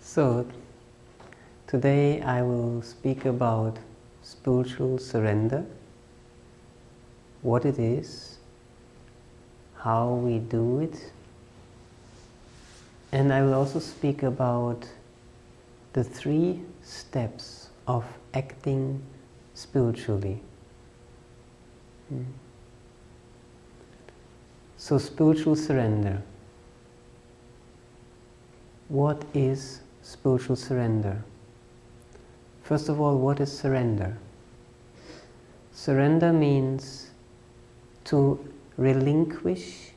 So, today I will speak about spiritual surrender, what it is, how we do it, and I will also speak about the 3 steps of acting spiritually. So, spiritual surrender. What is spiritual surrender? First of all, what is surrender? Surrender means to relinquish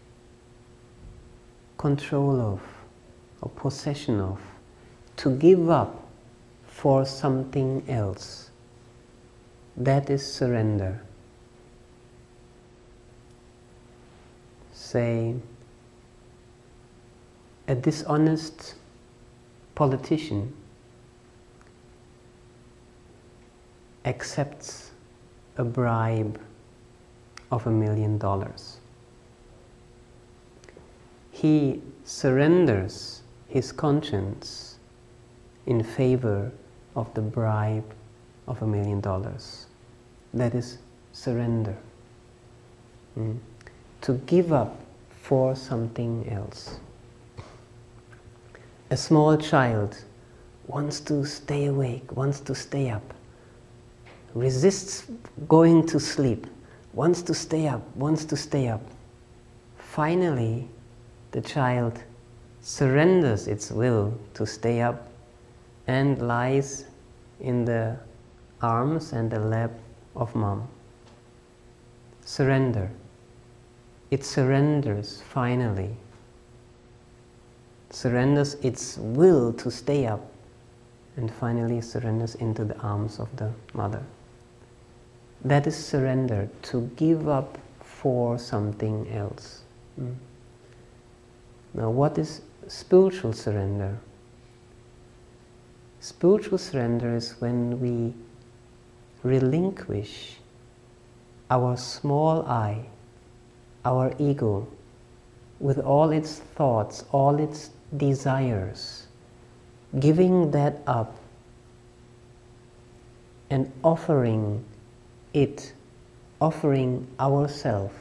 control of or possession of, to give up for something else. That is surrender. Say, a dishonest politician accepts a bribe of $1 million. He surrenders his conscience in favor of the bribe of $1 million. That is surrender. To give up for something else. A small child wants to stay awake, wants to stay up, resists going to sleep, wants to stay up, wants to stay up. Finally, the child surrenders its will to stay up and lies in the arms and the lap of mom. Surrender. It surrenders finally. Surrenders its will to stay up and finally surrenders into the arms of the mother. That is surrender, to give up for something else. Now, what is spiritual surrender? Spiritual surrender is when we relinquish our small I, our ego, with all its thoughts, all its desires, giving that up and offering it, offering ourselves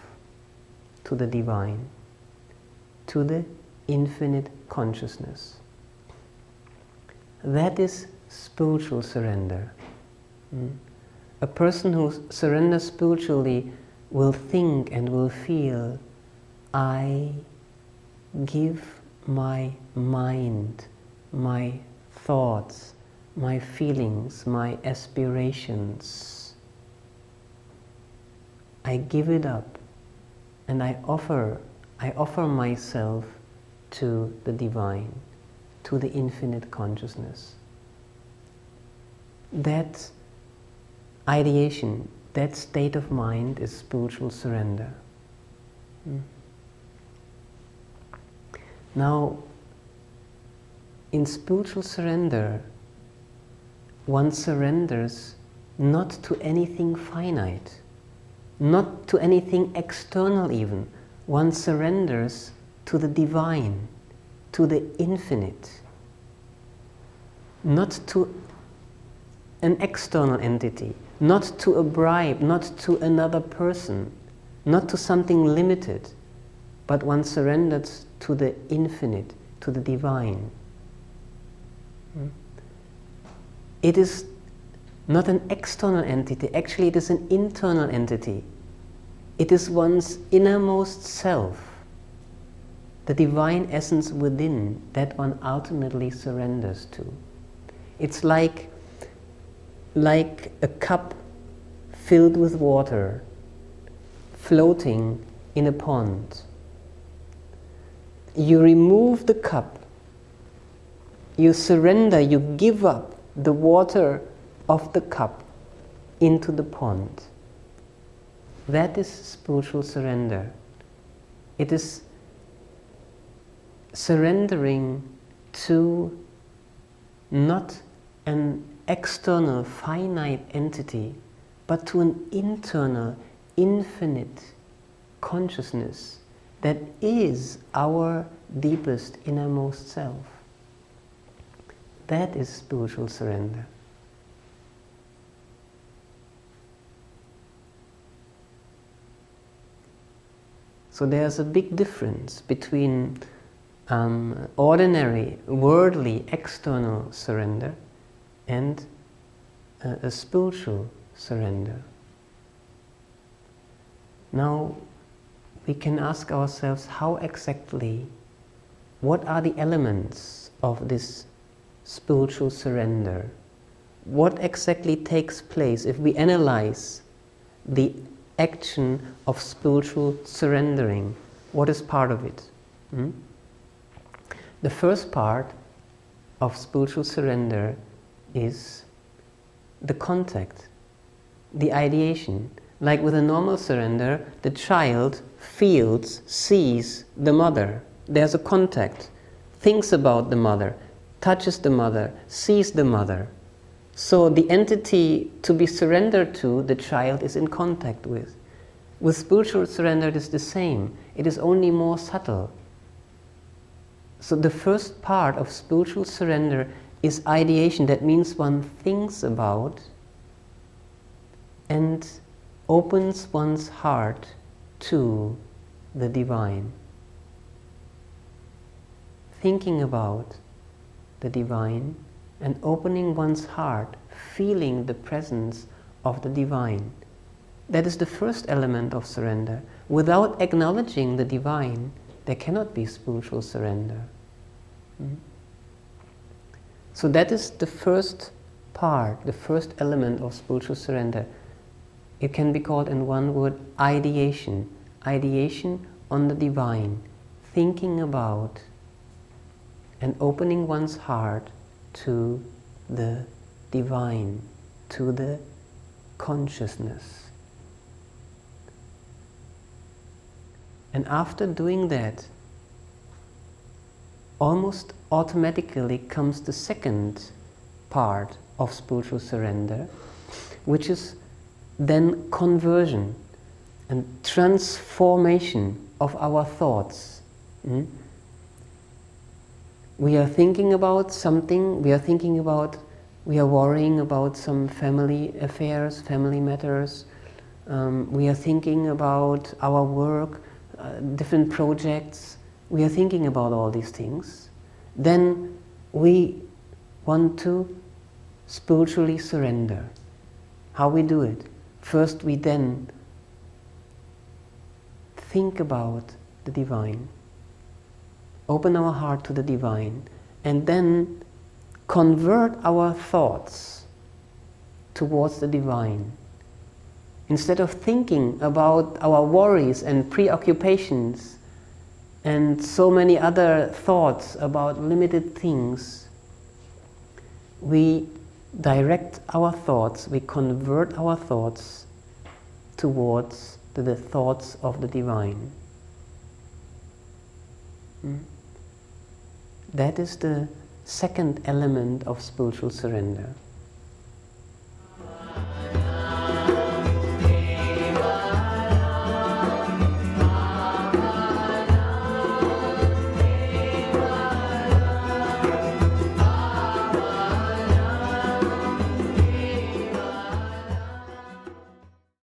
to the divine, to the infinite consciousness. That is spiritual surrender. A person who surrenders spiritually will think and will feel, I give my mind, my thoughts, my feelings, my aspirations. I give it up and I offer myself to the divine, to the infinite consciousness. That ideation, that state of mind is spiritual surrender. Now, in spiritual surrender, one surrenders not to anything finite, not to anything external even. One surrenders to the divine, to the infinite, not to an external entity, not to a bribe, not to another person, not to something limited, but one surrenders to the infinite, to the divine. It is not an external entity, actually it is an internal entity. It is one's innermost self, the divine essence within, that one ultimately surrenders to. It's like a cup filled with water, floating in a pond. You remove the cup, you surrender, you give up the water of the cup into the pond. That is spiritual surrender. It is surrendering to not an external finite entity, but to an internal, infinite consciousness that is our deepest, innermost self. That is spiritual surrender. So there's a big difference between ordinary, worldly, external surrender and a spiritual surrender. Now, we can ask ourselves how exactly, what are the elements of this spiritual surrender? What exactly takes place if we analyze the action of spiritual surrendering? What is part of it? The first part of spiritual surrender is the contact, the ideation. Like with a normal surrender, the child feels, sees the mother. There's a contact, thinks about the mother, touches the mother, sees the mother. So the entity to be surrendered to, the child is in contact with. With spiritual surrender it is the same. It is only more subtle. So the first part of spiritual surrender is ideation. That means one thinks about and opens one's heart to the divine. Thinking about the divine and opening one's heart, feeling the presence of the divine. That is the first element of surrender. Without acknowledging the divine, there cannot be spiritual surrender. So that is the first part, the first element of spiritual surrender. It can be called in one word ideation. Ideation on the divine. Thinking about and opening one's heart to the divine, to the consciousness. And after doing that, almost automatically comes the second part of spiritual surrender, which is then conversion and transformation of our thoughts. We are thinking about something, we are worrying about some family affairs, family matters, we are thinking about our work, different projects, we are thinking about all these things. Then we want to spiritually surrender. How we do it? First we then think about the divine. Open our heart to the divine, and then convert our thoughts towards the divine. Instead of thinking about our worries and preoccupations and so many other thoughts about limited things, we direct our thoughts, we convert our thoughts towards the thoughts of the divine. That is the second element of spiritual surrender.